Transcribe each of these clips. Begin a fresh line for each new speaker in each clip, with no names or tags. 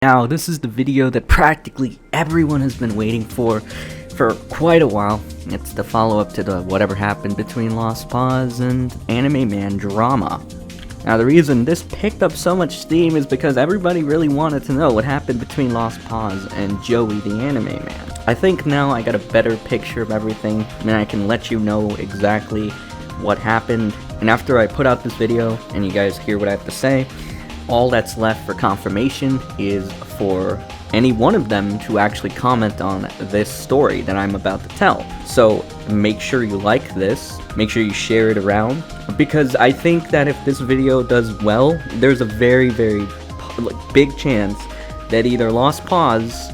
Now, this is the video that practically everyone has been waiting for quite a while. It's the follow-up to the whatever happened between Lost Paws and Anime Man drama. Now, the reason this picked up so much steam is because everybody really wanted to know what happened between Lost Paws and Joey the Anime Man. I think now I got a better picture of everything, and I can let you know exactly what happened. And after I put out this video, and you guys hear what I have to say, all that's left for confirmation is for any one of them to actually comment on this story that I'm about to tell. So make sure you like this, make sure you share it around, because I think that if this video does well, there's a very big chance that either Lost Paws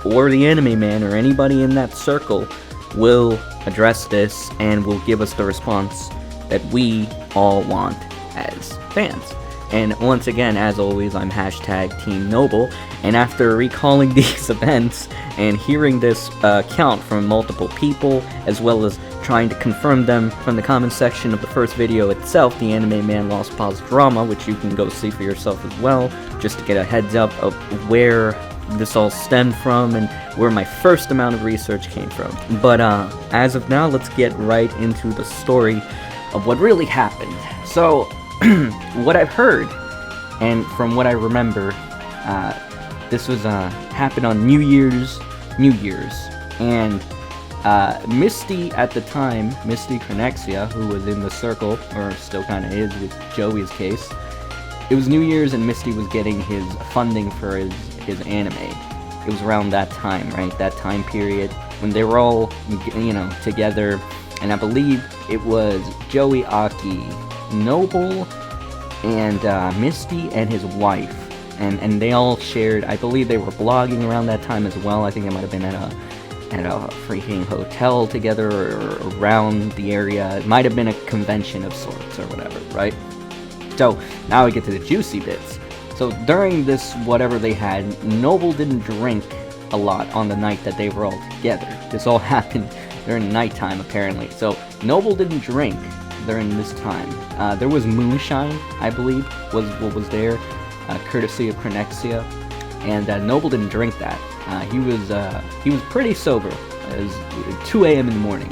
or the Anime Man or anybody in that circle will address this and will give us the response that we all want as fans. And once again, as always, I'm Team Noble, and after recalling these events and hearing this count from multiple people, as well as trying to confirm them from the comment section of the first video itself, the Anime Man Lost Paws drama, which you can go see for yourself as well, just to get a heads up of where this all stemmed from and where my first amount of research came from. But as of now, let's get right into the story of what really happened. So, what I've heard, and from what I remember, this was happened on New Year's, and Misty at the time, Misty Cronexia, who was in the circle, or still kind of is with Joey's case, it was New Year's and Misty was getting his funding for his anime. It was around that time, right? That time period when they were all, together, and I believe it was Joey, Aki, Noble, and Misty and his wife, and they all shared, I believe they were blogging around that time as well. I think it might have been at a freaking hotel together or around the area. It might have been a convention of sorts or whatever, right? So now we get to the juicy bits. So during this whatever they had, Noble didn't drink a lot on the night that they were all together. This all happened during nighttime apparently. So Noble didn't drink during this time. There was moonshine, I believe, was what was there, courtesy of Cronexia, and Noble didn't drink that. He was pretty sober. It was 2 a.m. in the morning.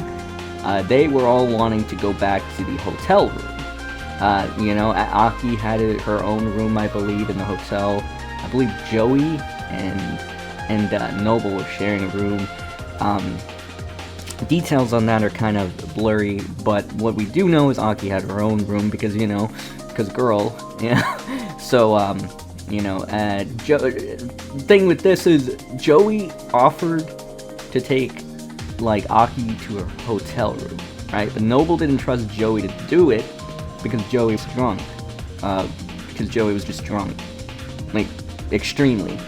They were all wanting to go back to the hotel room. Aki had her own room, I believe, in the hotel. I believe Joey and Noble were sharing a room. Details on that are kind of blurry, but what we do know is Aki had her own room because girl, yeah. So, thing with this is Joey offered to take, Aki to her hotel room, right? But Noble didn't trust Joey to do it because Joey was drunk. Because Joey was just drunk. Extremely.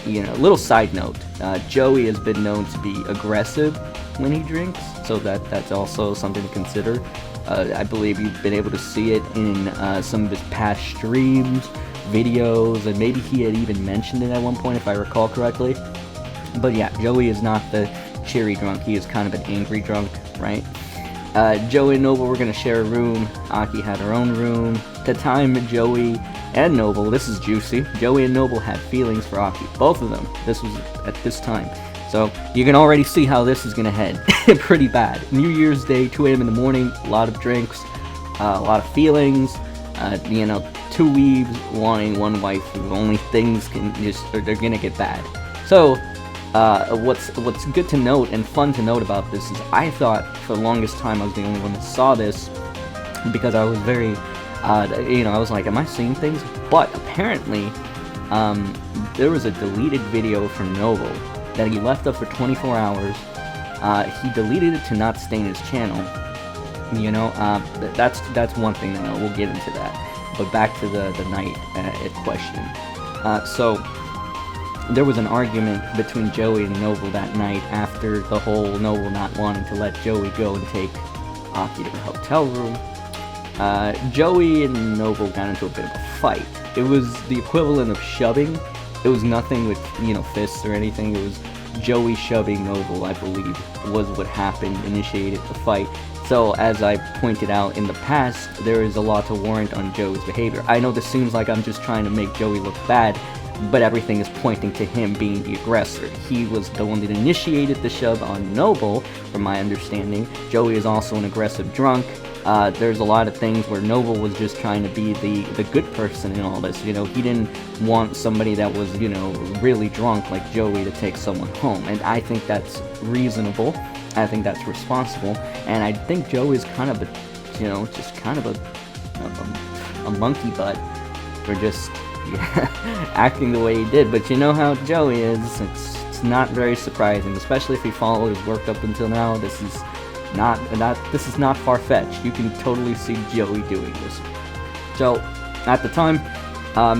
Little side note, Joey has been known to be aggressive when he drinks, so that's also something to consider. I believe you've been able to see it in some of his past streams, videos, and maybe he had even mentioned it at one point if I recall correctly. But yeah, Joey is not the cheery drunk, he is kind of an angry drunk, right? Joey and Noble were going to share a room. Aki had her own room. At the time, Joey and Noble, this is juicy, Joey and Noble had feelings for Aki. Both of them. This was at this time. So, you can already see how this is going to head. Pretty bad. New Year's Day, 2 a.m. in the morning, a lot of drinks, a lot of feelings, two weebs wanting one wife, only things they're going to get bad. So, what's good to note and fun to note about this is I thought for the longest time I was the only one that saw this because I was very, I was like, am I seeing things? But apparently, there was a deleted video from Noble that he left up for 24 hours. He deleted it to not stain his channel. That's one thing that we'll get into that. But back to the night in question. So there was an argument between Joey and Noble that night after the whole Noble not wanting to let Joey go and take Aki to the hotel room. Joey and Noble got into a bit of a fight. It was the equivalent of shoving. It was nothing with, fists or anything. It was Joey shoving Noble, I believe, was what happened, initiated the fight. So, as I pointed out in the past, there is a lot to warrant on Joey's behavior. I know this seems like I'm just trying to make Joey look bad. but everything is pointing to him being the aggressor. He was the one that initiated the shove on Noble, from my understanding. Joey is also an aggressive drunk. There's a lot of things where Noble was just trying to be the good person in all this. You know, he didn't want somebody that was, you know, really drunk like Joey to take someone home. And I think that's reasonable. I think that's responsible. And I think Joey's kind of a, you know, just kind of a monkey butt for just acting the way he did. But you know how Joey is. It's not very surprising, especially if you follow his work up until now. This is not far-fetched. You can totally see Joey doing this. So, at the time,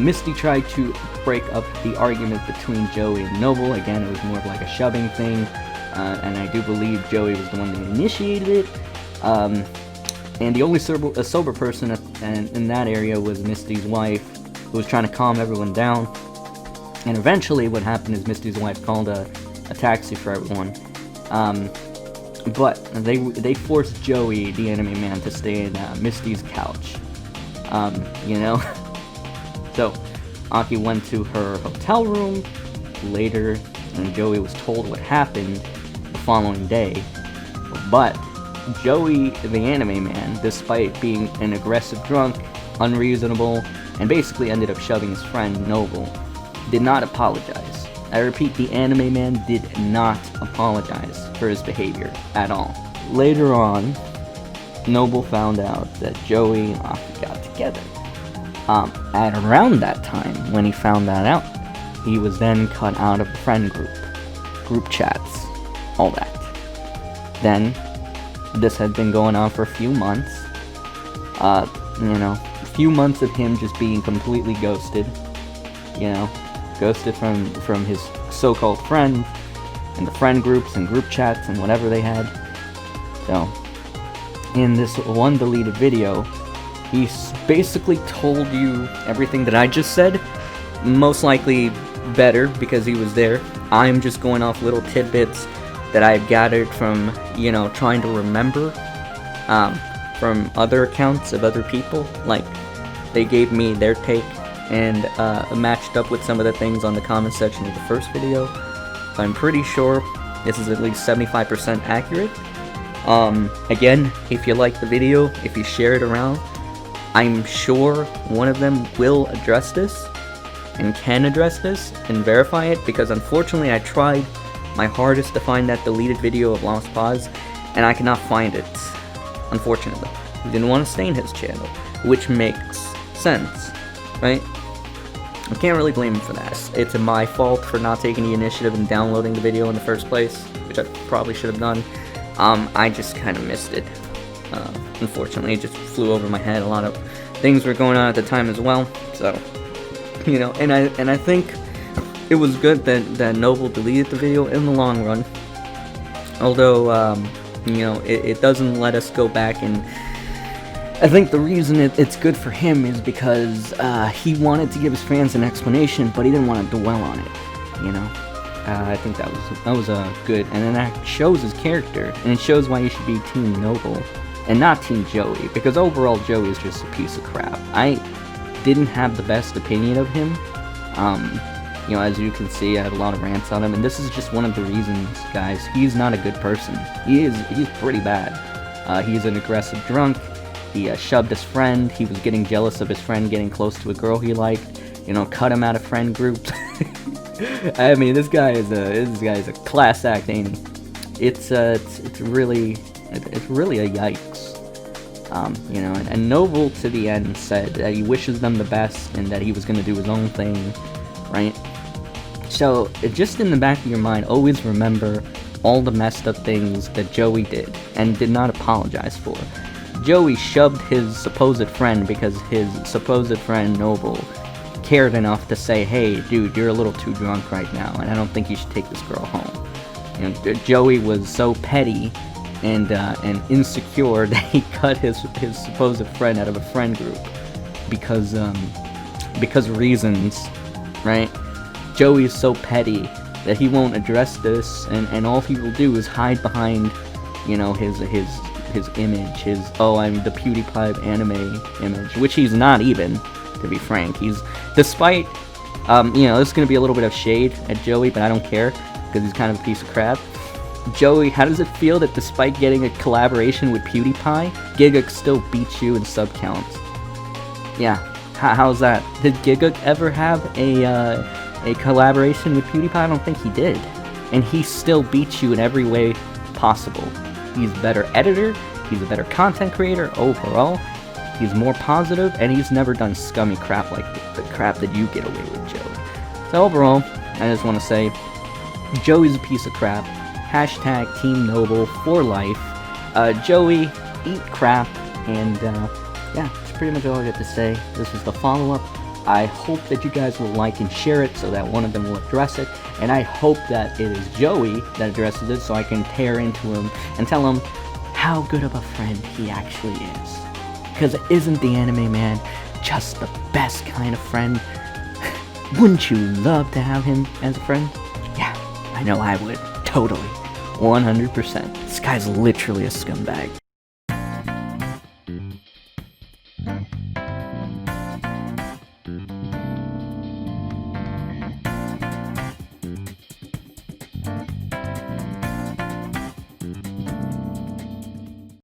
Misty tried to break up the argument between Joey and Noble. Again, it was more of like a shoving thing, and I do believe Joey was the one that initiated it. And the only sober person in that area was Misty's wife, who was trying to calm everyone down. And eventually, what happened is Misty's wife called a taxi for everyone. But they forced Joey, the Anime Man, to stay in Misty's couch. You know? So, Aki went to her hotel room later, and Joey was told what happened the following day. But Joey, the Anime Man, despite being an aggressive drunk, unreasonable, and basically ended up shoving his friend Noble, did not apologize. I repeat, the Anime Man did not apologize for his behavior at all. Later on, Noble found out that Joey and Aki got together. At around that time, when he found that out, he was then cut out of the friend group chats, all that. Then, this had been going on for a few months. You know, a few months of him just being completely ghosted. You know, ghosted from his so-called friends, and the friend groups and group chats and whatever they had. So, in this one deleted video, he basically told you everything that I just said, most likely better because he was there. I'm just going off little tidbits that I've gathered from, you know, trying to remember from other accounts of other people. Like, they gave me their take and matched up with some of the things on the comment section of the first video. So I'm pretty sure this is at least 75% accurate. Again, if you like the video, if you share it around, I'm sure one of them will address this and can address this and verify it, because unfortunately I tried my hardest to find that deleted video of Lost Pause and I cannot find it, unfortunately. He didn't want to stain his channel, which makes sense, right? I can't really blame him for that. It's my fault for not taking the initiative and downloading the video in the first place, which I probably should have done. I just kind of missed it. Unfortunately, it just flew over my head. A lot of things were going on at the time as well, so, you know, and I think it was good that Noble deleted the video in the long run. Although, you know, it doesn't let us go back, and I think the reason it's good for him is because he wanted to give his fans an explanation, but he didn't want to dwell on it, you know? I think that was good, and then that shows his character, and it shows why you should be Team Noble, and not Team Joey, because overall Joey is just a piece of crap. I didn't have the best opinion of him. You know, as you can see, I have a lot of rants on him, and this is just one of the reasons, guys. He's not a good person. He's pretty bad. He's an aggressive drunk. He shoved his friend. He was getting jealous of his friend getting close to a girl he liked. You know, cut him out of friend groups. I mean, this guy is a class act, ain't he? It's really a yikes. You know, and Noble to the end said that he wishes them the best and that he was going to do his own thing, right? So, just in the back of your mind, always remember all the messed up things that Joey did and did not apologize for. Joey shoved his supposed friend because his supposed friend Noble cared enough to say, hey, dude, you're a little too drunk right now, and I don't think you should take this girl home. You know, Joey was so petty and insecure that he cut his supposed friend out of a friend group because reasons, right? Joey is so petty that he won't address this, and all he will do is hide behind, you know, his image, I'm the PewDiePie anime image, which he's not even, to be frank. He's, despite This is gonna be a little bit of shade at Joey, but I don't care, because he's kind of a piece of crap. Joey, how does it feel that despite getting a collaboration with PewDiePie, Gigguk still beats you in sub counts? Yeah, how's that? Did Gigguk ever have a collaboration with PewDiePie? I don't think he did. And he still beats you in every way possible. He's a better editor, he's a better content creator overall, he's more positive, and he's never done scummy crap like the crap that you get away with, Joey. So overall, I just want to say, Joey's a piece of crap. Hashtag Team Noble for life. Joey, eat crap, and yeah, that's pretty much all I got to say. This is the follow-up. I hope that you guys will like and share it so that one of them will address it, and I hope that it is Joey that addresses it so I can tear into him and tell him how good of a friend he actually is. Because isn't the anime man just the best kind of friend? Wouldn't you love to have him as a friend? Yeah, I know I would. Totally. 100%. This guy's literally a scumbag.